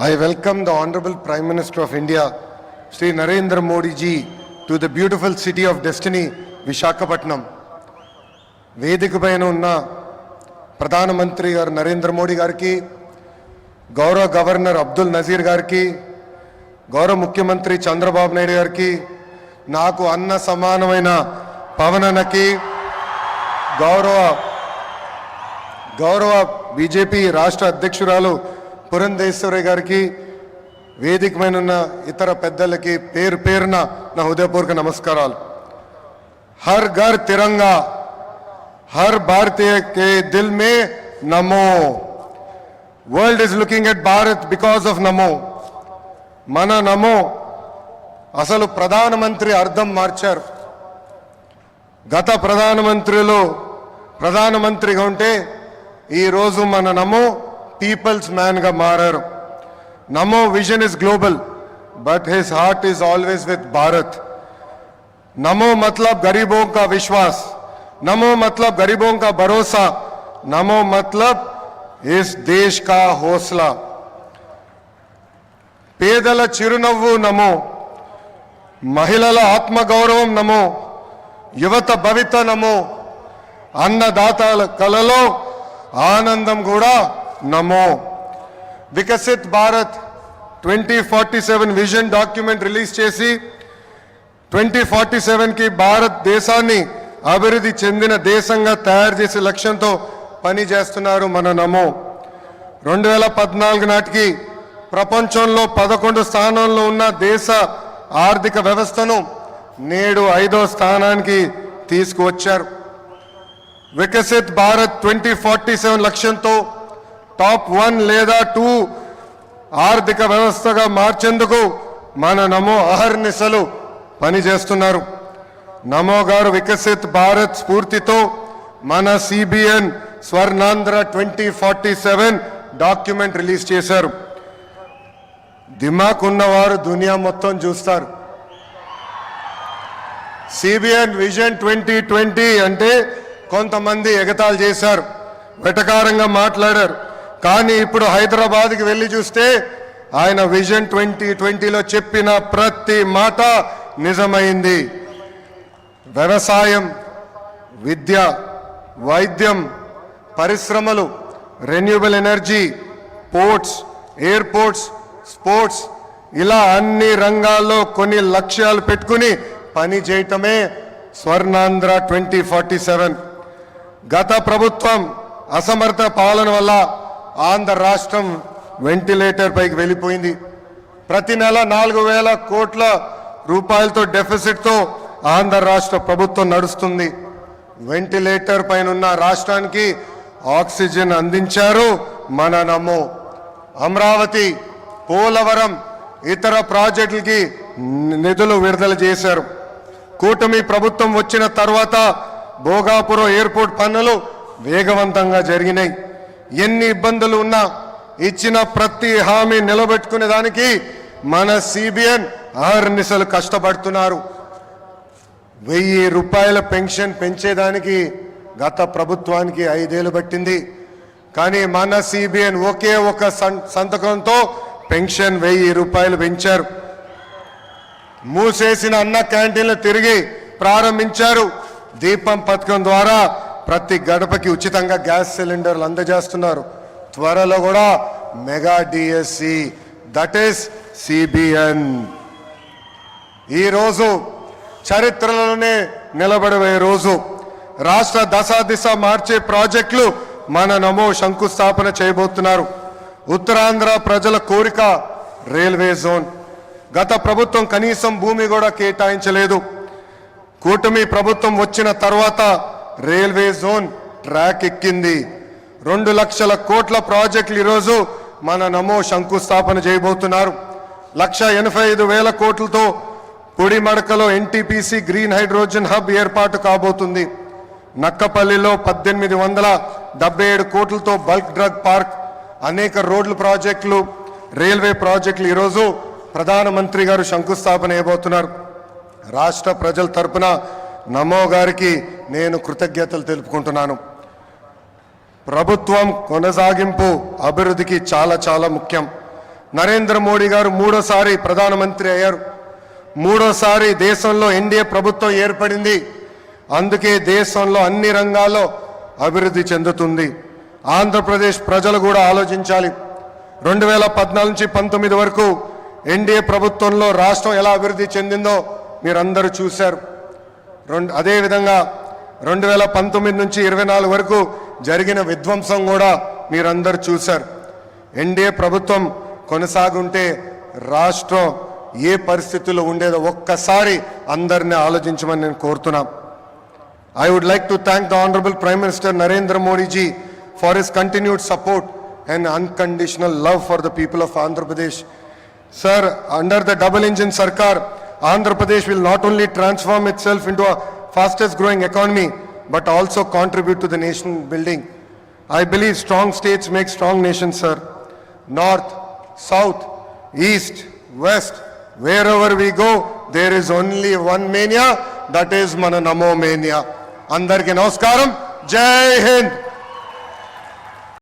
I welcome the Honorable Prime Minister of India, Shri Narendra Modi ji, to the beautiful city of destiny, Visakhapatnam. వేదికపైన ఉన్న ప్రధానమంత్రి గారు నరేంద్ర మోడీ గారికి, గౌరవ governor Abdul Nazir గారికి, గౌరవ ముఖ్యమంత్రి చంద్రబాబు నాయుడు గారికి, నాకు అన్న సమానమైన పవనన్నకి, గౌరవ బీజేపీ రాష్ట్ర అధ్యక్షురాలు పురంధేశ్వరి గారికి, వేదికమైన ఉన్న ఇతర పెద్దలకి పేరు పేరున నా హృదయపూర్వక నమస్కారాలు. హర్ ఘర్ తిరంగా, हर भारतीय के दिल में नमो. World is looking at Bharat because of नमो. मन नमो అసలు ప్రధానమంత్రి అర్థం మార్చారు. గత ప్రధానమంత్రిగా ఉంటే ఈరోజు మన నమో పీపుల్స్ మ్యాన్గా మారారు. నమో vision is global but his heart is always with Bharat. నమో मतलब गरीबों का विश्वास, नमो मतलब गरीबों का भरोसा, नमो मतलब इस देश का हौसला. పేదల చిరునవ్వు నమో, మహిళల ఆత్మగౌరవం నమో, యువత భవిత నమో, అన్నదాతల కలలో ఆనందం కూడా నమో. Viksit Bharat 2047 vision document release చేసి 2047కి భారతదేశాన్ని అభివృద్ధి చెందిన దేశంగా తయారు చేసే లక్ష్యంతో పనిచేస్తున్నారు మన నమో. 2014 నాటికి ప్రపంచంలో 11 స్థానంలో ఉన్న దేశ ఆర్థిక వ్యవస్థను నేడు 5వ స్థానానికి తీసుకువచ్చారు. వికసిత్ భారత్ 2047 లక్ష్యంతో టాప్ 1 లేదా 2 ఆర్థిక వ్యవస్థగా మార్చేందుకు మన నమో అహర్నిశలు పనిచేస్తున్నారు. నమో గారు వికసిత్ భారత్ స్ఫూర్తితో మన సిబిఎన్ స్వర్ణాంధ్ర 2047 డాక్యుమెంట్ రిలీజ్ చేశారు. దిమాక్ ఉన్నవారు దునియా మొత్తం చూస్తారు. సిబిఎన్ విజన్ 2020 అంటే కొంతమంది ఎగతాళి చేశారు, వెటకారంగా మాట్లాడారు. కానీ ఇప్పుడు హైదరాబాద్కి వెళ్ళి చూస్తే ఆయన విజన్ 2020లో చెప్పిన ప్రతి మాట నిజమైంది. వ్యవసాయం, విద్య, వైద్యం, పరిశ్రమలు, renewable energy, ports, airports, sports, ఇలా అన్ని రంగాల్లో కొన్ని లక్ష్యాలు పెట్టుకుని పని చేయటమే స్వర్ణాంధ్ర 2047. గత ప్రభుత్వం అసమర్థ పాలన వల్ల ఆంధ్ర రాష్ట్రం వెంటిలేటర్ పైకి వెళ్ళిపోయింది. ప్రతి నెల 4,000 కోట్ల రూపాయలతో డెఫిసిట్తో ఆంధ్ర రాష్ట్ర ప్రభుత్వం నడుస్తుంది. వెంటిలేటర్ పైన ఉన్న రాష్ట్రానికి ఆక్సిజన్ అందించారు మన నమో. అమరావతి, పోలవరం, ఇతర ప్రాజెక్టులకి నిధులు విడుదల చేశారు. కూటమి ప్రభుత్వం వచ్చిన తర్వాత భోగాపురం ఎయిర్పోర్ట్ పనులు వేగవంతంగా జరిగినాయి. ఎన్ని ఇబ్బందులు ఉన్నా ఇచ్చిన ప్రతి హామీ నిలబెట్టుకునే దానికి మన సిబిఎన్ అహర్నిశలు కష్టపడుతున్నారు. 1000 రూపాయల పెన్షన్ పెంచేదానికి గత ప్రభుత్వానికి 5 ఏళ్ళు పట్టింది. కానీ మన సిబిఎన్ ఒకే ఒక సంతకంతో పెన్షన్ 1000 రూపాయలు పెంచారు. మూసేసిన అన్న క్యాంటీన్లు తిరిగి ప్రారంభించారు. దీపం పథకం ద్వారా ప్రతి గడపకి ఉచితంగా గ్యాస్ సిలిండర్లు అందజేస్తున్నారు. త్వరలో కూడా mega DSC, that is CBN. ఈరోజు చరిత్రలోనే నిలబడే రోజు. రాష్ట్ర దశ మార్చే ప్రాజెక్టులు మన నమో శంకుస్థాపన చేయబోతున్నారు. ఉత్తరాంధ్ర ప్రజల కోరిక రైల్వే జోన్. గత ప్రభుత్వం కనీసం భూమి కూడా కేటాయించలేదు. కూటమి ప్రభుత్వం వచ్చిన తర్వాత రైల్వే జోన్ ట్రాక్ ఎక్కింది. 2 లక్షల కోట్ల ప్రాజెక్టులు ఈరోజు మన నమో శంకుస్థాపన చేయబోతున్నారు. 1,85,000 కోట్లతో పొడిమడకలో ఎన్టీపీసీ గ్రీన్ హైడ్రోజన్ హబ్ ఏర్పాటు కాబోతుంది. నక్కపల్లిలో 1877 కోట్లతో బల్క్ డ్రగ్ పార్క్, అనేక రోడ్ల ప్రాజెక్టులు, రైల్వే ప్రాజెక్టులు ఈరోజు ప్రధానమంత్రి గారు శంకుస్థాపన చేయబోతున్నారు. రాష్ట్ర ప్రజల తరపున నమో గారికి నేను కృతజ్ఞతలు తెలుపుకుంటున్నాను. ప్రభుత్వం కొనసాగింపు అభివృద్ధికి చాలా చాలా ముఖ్యం. నరేంద్ర మోడీ గారు మూడోసారి ప్రధానమంత్రి అయ్యారు. మూడోసారి దేశంలో ఎన్డీఏ ప్రభుత్వం ఏర్పడింది. అందుకే దేశంలో అన్ని రంగాల్లో అభివృద్ధి చెందుతుంది. ఆంధ్రప్రదేశ్ ప్రజలు కూడా ఆలోచించాలి. 2014 నుంచి 19 వరకు ఎన్డీఏ ప్రభుత్వంలో రాష్ట్రం ఎలా అభివృద్ధి చెందిందో మీరందరూ చూశారు. అదేవిధంగా 2019 నుంచి 24 వరకు జరిగిన విధ్వంసం కూడా మీరందరూ చూశారు. ఎన్డీఏ ప్రభుత్వం కొనసాగుంటే రాష్ట్రం ఏ పరిస్థితుల్లో ఉండేదో ఒక్కసారి అందరినీ ఆలోచించమని నేను కోరుతున్నా. I would like to thank the Honorable Prime Minister Narendra Modi ji for his continued support and unconditional love for the people of Andhra Pradesh. Sir, under the double engine Sarkar, Andhra Pradesh will not only transform itself into a fastest growing economy but also contribute to the nation building. I believe strong states make strong nations, sir. North, south, east, west, wherever we go, there is only one mania, that is Mana Namo Mania. Andarki Namaskaram, Jai Hind.